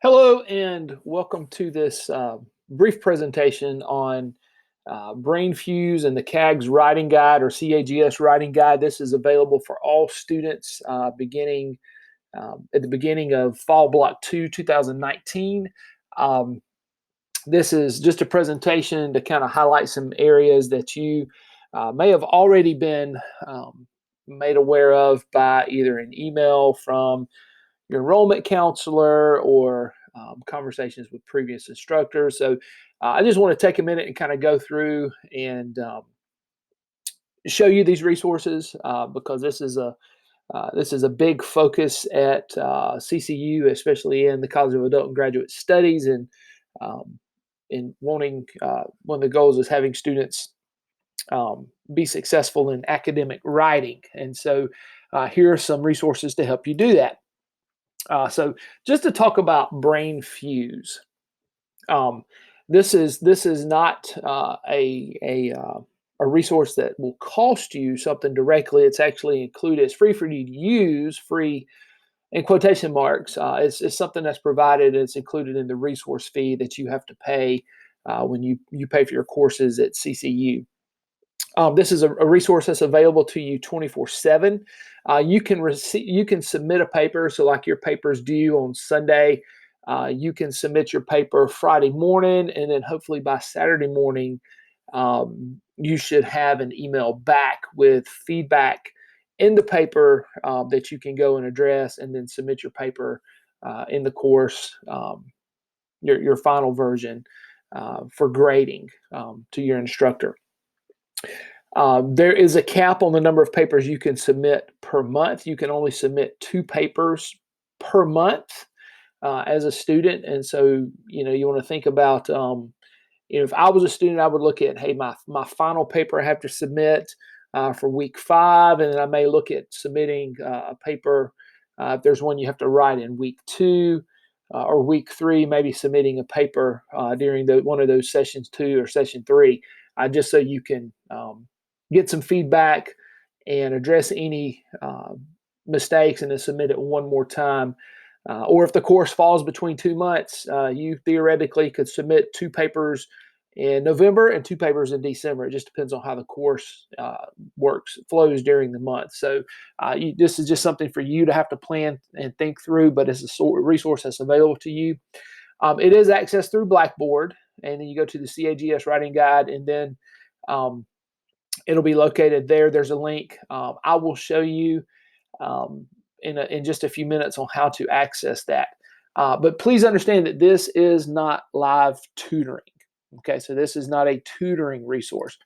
Hello and welcome to this brief presentation on Brainfuse and the CAGS writing guide or CAGS writing guide. This is available for all students beginning at the beginning of Fall Block 2, 2019. This is just a presentation to kind of highlight some areas that you may have already been made aware of by either an email from your enrollment counselor or conversations with previous instructors. So I just want to take a minute and kind of go through and show you these resources because this is a big focus at CCU, especially in the College of Adult and Graduate Studies, and wanting one of the goals is having students be successful in academic writing. And so here are some resources to help you do that. So just to talk about Brainfuse, this is not a resource that will cost you something directly. It's actually included. It's free for you to use, free in quotation marks. It's something that's provided. It's included in the resource fee that you have to pay when you pay for your courses at CCU. This is a resource that's available to you 24/7. You can submit a paper. So like your paper's due on Sunday, you can submit your paper Friday morning, and then hopefully by Saturday morning, you should have an email back with feedback in the paper that you can go and address, and then submit your paper in the course, your final version for grading to your instructor. There is a cap on the number of papers you can submit per month. You can only submit 2 papers per month as a student. And so, you want to think about, if I was a student, I would look at, hey, my final paper I have to submit for week 5, and then I may look at submitting a paper if there's one you have to write in week 2 or week 3, maybe submitting a paper during one of those sessions 2 or session 3, just so you can get some feedback and address any mistakes, and then submit it one more time. Or if the course falls between 2 months, you theoretically could submit 2 papers in November and 2 papers in December. It just depends on how the course flows during the month. So this is just something for you to have to plan and think through, but it's a resource that's available to you. It is accessed through Blackboard, and then you go to the CAGS writing guide, and then it'll be located there. There's a link. I will show you in just a few minutes on how to access that. But please understand that this is not live tutoring. Okay, so this is not a tutoring resource.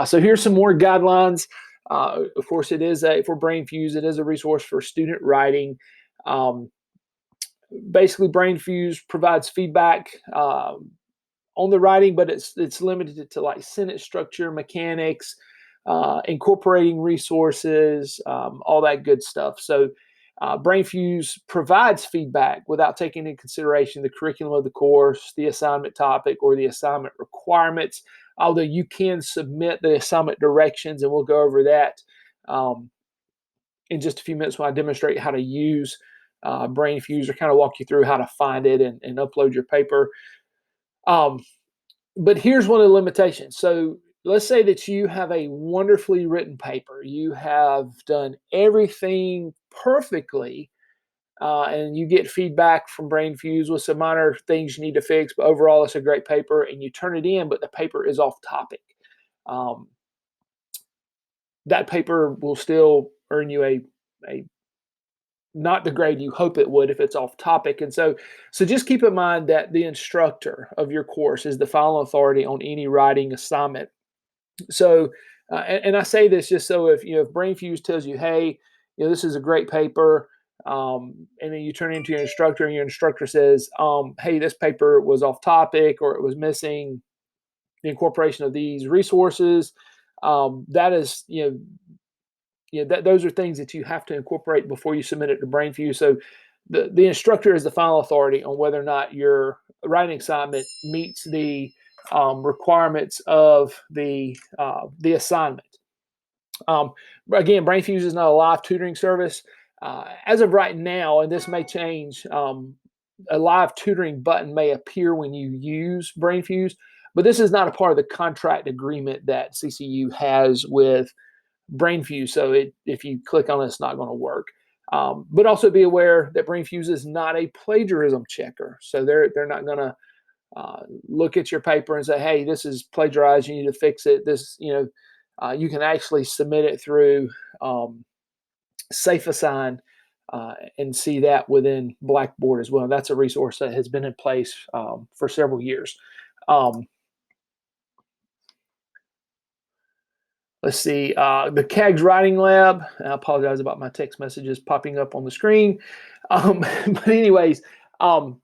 So here's some more guidelines. Of course, it is for Brainfuse. It is a resource for student writing. Basically, Brainfuse provides feedback on the writing, but it's limited to like sentence structure, mechanics, incorporating resources, all that good stuff. So Brainfuse provides feedback without taking into consideration the curriculum of the course, the assignment topic, or the assignment requirements, although you can submit the assignment directions, and we'll go over that in just a few minutes when I demonstrate how to use Brainfuse, or kind of walk you through how to find it and upload your paper. But here's one of the limitations. So let's say that you have a wonderfully written paper. You have done everything perfectly, and you get feedback from Brainfuse with some minor things you need to fix, but overall it's a great paper, and you turn it in, but the paper is off topic. That paper will still earn you a not the grade you hope it would if it's off topic. And so just keep in mind that the instructor of your course is the final authority on any writing assignment. So, and I say this just so if Brainfuse tells you, hey, this is a great paper, and then you turn it into your instructor, and your instructor says, hey, this paper was off topic, or it was missing the incorporation of these resources, that is, those are things that you have to incorporate before you submit it to Brainfuse. So the instructor is the final authority on whether or not your writing assignment meets the requirements of the assignment. Again, Brainfuse is not a live tutoring service. As of right now, and this may change a live tutoring button may appear when you use Brainfuse, but this is not a part of the contract agreement that CCU has with Brainfuse. So if you click on it, it's not going to work. But also be aware that Brainfuse is not a plagiarism checker. So they're not going to look at your paper and say, hey, this is plagiarized, you need to fix it. This, you can actually submit it through SafeAssign and see that within Blackboard as well. That's a resource that has been in place for several years. Let's see, the CAGS Writing Lab. I apologize about my text messages popping up on the screen. But anyways, the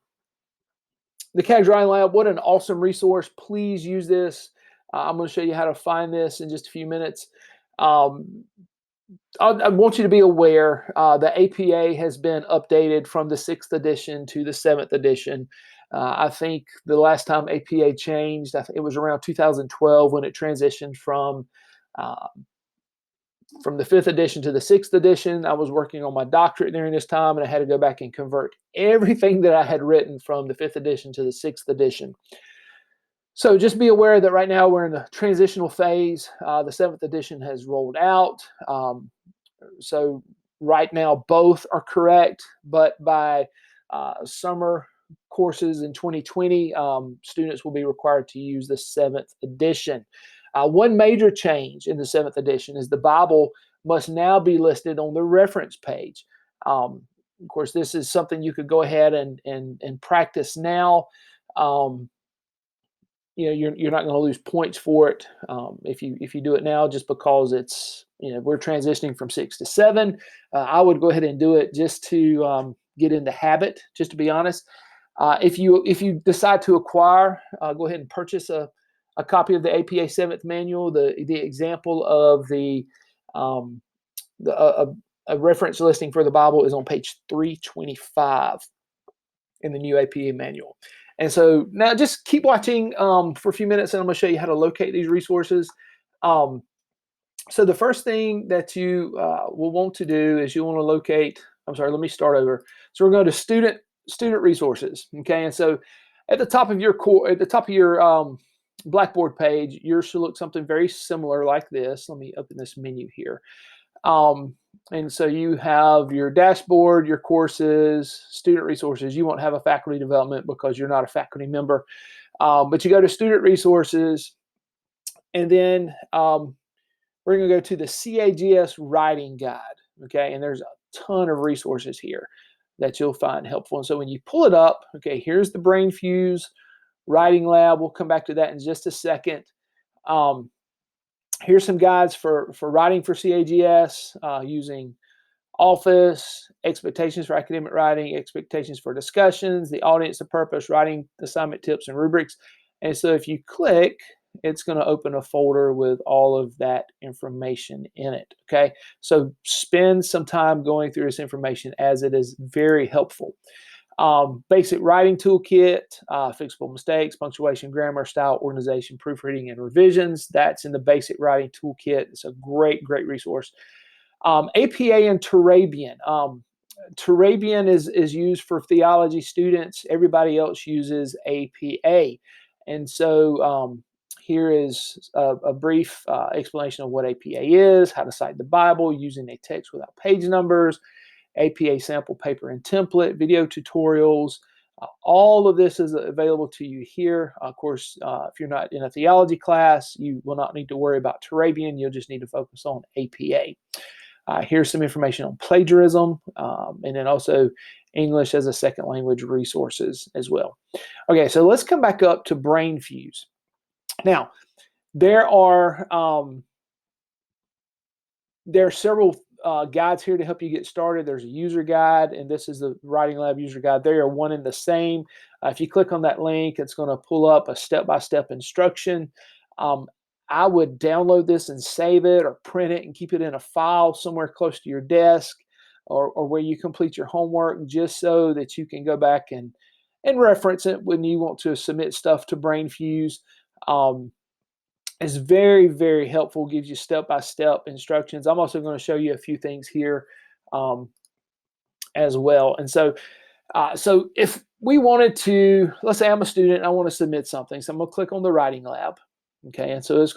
CAGS Writing Lab, what an awesome resource. Please use this. I'm going to show you how to find this in just a few minutes. I want you to be aware the APA has been updated from the 6th edition to the 7th edition. I think the last time APA changed, I think it was around 2012 when it transitioned from the 5th edition to the 6th edition. I was working on my doctorate during this time, and I had to go back and convert everything that I had written from the 5th edition to the 6th edition. So just be aware that right now we're in the transitional phase. The 7th edition has rolled out. So right now both are correct, but by summer courses in 2020, students will be required to use the 7th edition. One major change in the 7th edition is the Bible must now be listed on the reference page. Of course, this is something you could go ahead and practice now. You're not going to lose points for it if you do it now, just because it's we're transitioning from 6 to 7. I would go ahead and do it just to get in the habit. Just to be honest, if you decide to acquire, go ahead and purchase a copy of the APA 7th manual. The example of a reference listing for the Bible is on page 325 in the new APA manual. And so now just keep watching for a few minutes, and I'm going to show you how to locate these resources. So the first thing that you will want to do is you want to locate, let me start over. So we're going to student resources, okay? And so at the top of your Blackboard page, yours should look something very similar like this. Let me open this menu here. And so you have your dashboard, your courses, student resources. You won't have a faculty development because you're not a faculty member. But you go to student resources, and then we're going to go to the CAGS writing guide. Okay, and there's a ton of resources here that you'll find helpful. And so when you pull it up, okay, here's the Brainfuse writing lab. We'll come back to that in just a second. Here's some guides for writing for CAGS using Office, expectations for academic writing, expectations for discussions, the audience, the purpose, writing assignment tips and rubrics. And so if you click, it's going to open a folder with all of that information in it. Okay, so spend some time going through this information, as it is very helpful. Basic writing toolkit, fixable mistakes, punctuation, grammar, style, organization, proofreading, and revisions. That's in the basic writing toolkit. It's a great resource. APA and Turabian. Turabian is used for theology students. Everybody else uses APA. And so here is a brief explanation of what APA is, how to cite the Bible using a text without page numbers, APA sample paper and template, video tutorials. All of this is available to you here. Of course, if you're not in a theology class, you will not need to worry about Turabian. You'll just need to focus on APA. Here's some information on plagiarism, and then also English as a second language resources as well. Okay, so let's come back up to Brainfuse. Now, there are several guides here to help you get started. There's a user guide, and this is the Writing Lab user guide. They are one and the same. If you click on that link, it's going to pull up a step-by-step instruction. I would download this and save it, or print it and keep it in a file somewhere close to your desk, or where you complete your homework, just so that you can go back and reference it when you want to submit stuff to Brainfuse. It's very helpful, gives you step-by-step instructions. I'm also going to show you a few things here as well. And so if we wanted to, let's say I'm a student and I want to submit something. So I'm going to click on the writing lab. Okay. And so um, it's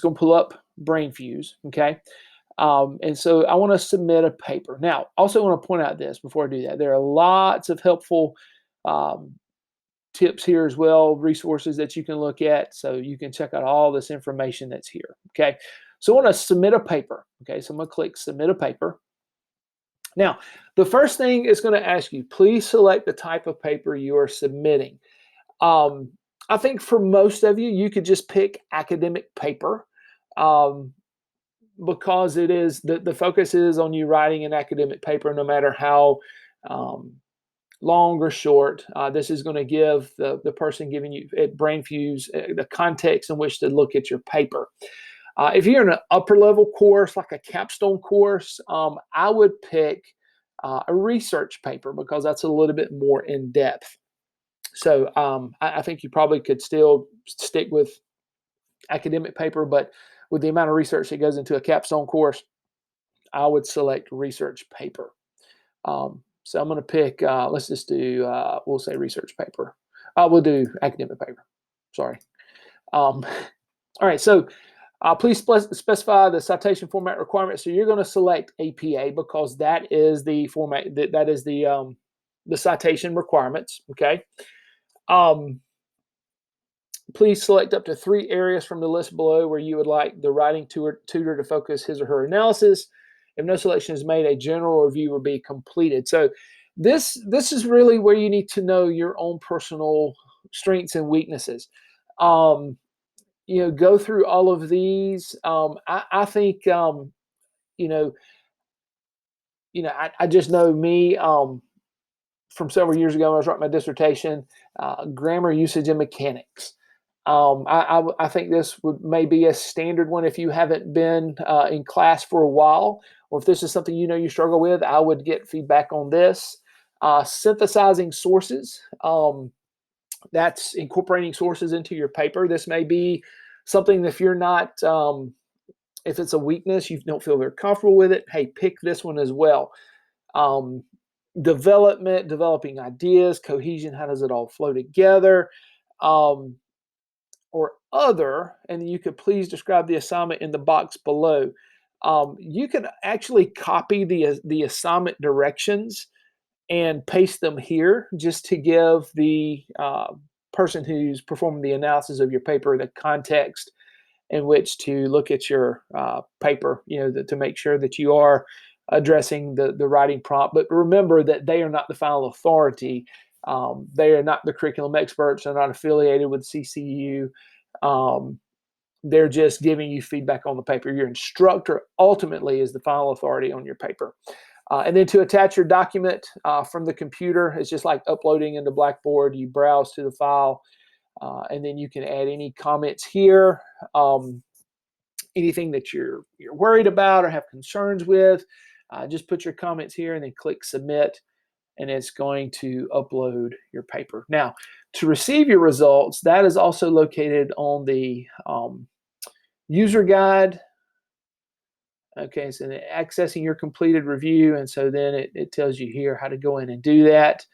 going to pull up Brainfuse. Okay. And so I want to submit a paper. Now, also want to point out this before I do that. There are lots of helpful um, tips here as well, resources that you can look at. So you can check out all this information that's here. Okay. So I want to submit a paper. Okay. So I'm going to click submit a paper. Now, the first thing it's going to ask you, please select the type of paper you are submitting. Um, I think for most of you, you could just pick academic paper. Um, because it is the focus is on you writing an academic paper, no matter how um, long or short. This is going to give the person giving you at Brainfuse the context in which to look at your paper. If you're in an upper level course, like a capstone course, I would pick a research paper because that's a little bit more in depth. So I think you probably could still stick with academic paper, but with the amount of research that goes into a capstone course, I would select research paper. So I'm going to pick, let's just do, we'll say research paper. We'll do academic paper. Sorry. All right. So please specify the citation format requirement. So you're going to select APA because that is the format, that is the citation requirements. Okay. Please select up to 3 areas from the list below where you would like the writing tutor to focus his or her analysis. If no selection is made, a general review will be completed. So this is really where you need to know your own personal strengths and weaknesses. Go through all of these. I think you know, I just know me from several years ago when I was writing my dissertation, grammar, usage, and mechanics. I think this may be a standard one if you haven't been in class for a while, or if this is something you struggle with. I would get feedback on this. Synthesizing sources. That's incorporating sources into your paper. This may be something if you're not, if it's a weakness, you don't feel very comfortable with it, hey, pick this one as well. Um, developing ideas, cohesion, how does it all flow together? Or other, and you could please describe the assignment in the box below. You can actually copy the assignment directions and paste them here just to give the person who's performing the analysis of your paper the context in which to look at your paper, to make sure that you are addressing the writing prompt. But remember that they are not the final authority. They are not the curriculum experts. They're not affiliated with CCU. They're just giving you feedback on the paper. Your instructor ultimately is the final authority on your paper. And then to attach your document from the computer, it's just like uploading into Blackboard. You browse to the file, and then you can add any comments here. Anything that you're worried about or have concerns with, just put your comments here and then click submit, and it's going to upload your paper. Now, to receive your results, that is also located on the user guide. Okay, so accessing your completed review, and so then it tells you here how to go in and do that.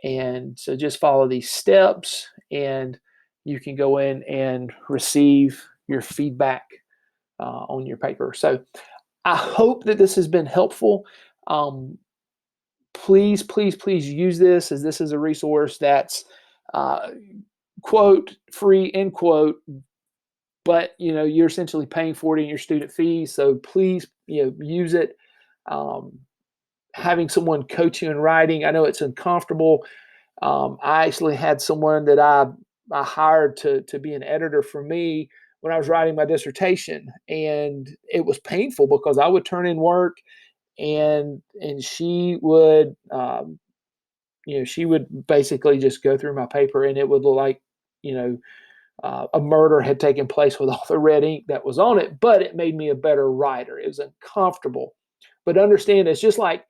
And so just follow these steps, and you can go in and receive your feedback on your paper. So I hope that this has been helpful. Please, please, please use this, as this is a resource that's quote free, end quote, but you're essentially paying for it in your student fees. So please, use it. Having someone coach you in writing, I know it's uncomfortable. I actually had someone that I hired to be an editor for me when I was writing my dissertation, and it was painful because I would turn in work, and she would she would basically just go through my paper, and it would look like a murder had taken place with all the red ink that was on it, but it made me a better writer. It was uncomfortable, but understand, it's just like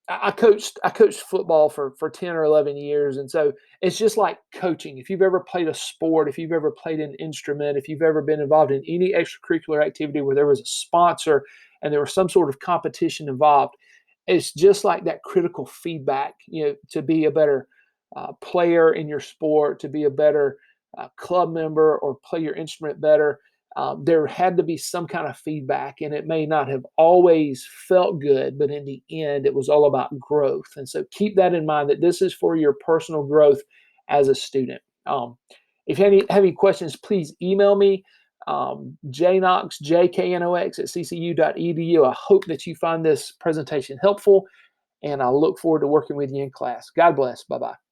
I coached football for 10 or 11 years. And so it's just like coaching. If you've ever played a sport, if you've ever played an instrument, if you've ever been involved in any extracurricular activity where there was a sponsor and there was some sort of competition involved, it's just like that critical feedback, to be a better player in your sport, to be a better club member or play your instrument better. There had to be some kind of feedback, and it may not have always felt good, but in the end, it was all about growth. And so keep that in mind, that this is for your personal growth as a student. If you have any questions, please email me, jknox, jknox at ccu.edu. I hope that you find this presentation helpful, and I look forward to working with you in class. God bless. Bye-bye.